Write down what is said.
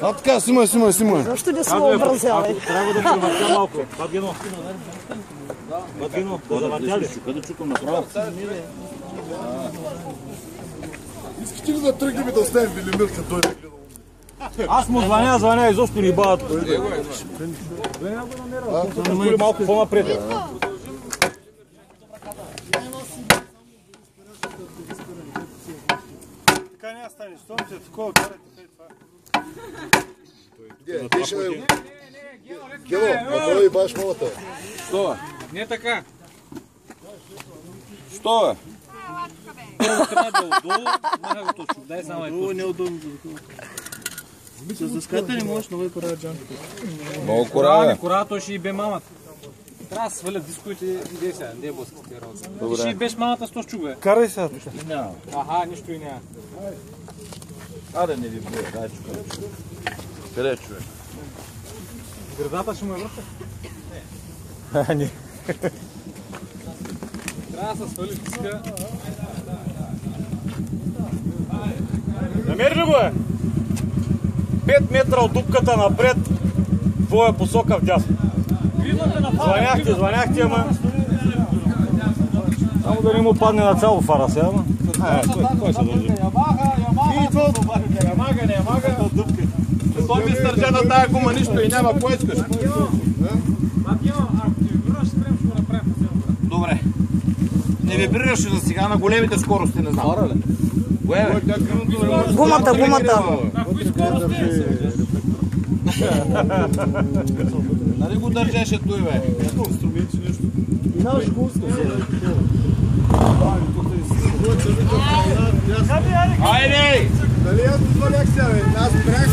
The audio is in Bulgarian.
А така, снимай. Защо не се образявай? Трябва да го въртя малко. Бабгино. Да завъртя ли? Къде чукам направо? Искате ли да тръгнем да оставим Велимир, като той да гледа? Аз му звъня, изобщо ни бават. Малко по-напред. Така няма стане, щом те такова карате това. Гело, направи баш малата. Що е? Не така. Що е? Първо трябва да отдолу, мага го точно. Дай само е точно. Неудобно. С дъската не можеш много кора джанка. Много кора, бе. Кора, той ще и бе мамата. Трябва да свалят дисковете и де сега, не е блъскат тия работи. Ти ще и беш мамата с този чук, бе. Карай сега. Аха, нищо и няма. Аре, не ви бие, дай чукай. Къде е човек? Градата ще му е върта. Не. Трябва да се свали диска. Намери ли го е? 5 метра от дупката напред, твоя посока вдясно. Звъняхте, ама... Само да не му падне на цяло фара сега, ама... Кой се дължи? Ямага. Той ми стържа на тая гума нищо и няма, кой искаш? Добре. Не вибрираш за сега на големите скорости, не знам. Кое бе? Гумата. Кои скорости? Нали го държеше той, бе? Инструменти нещо. Айде! Дали аз позволях сега, бе? Аз бях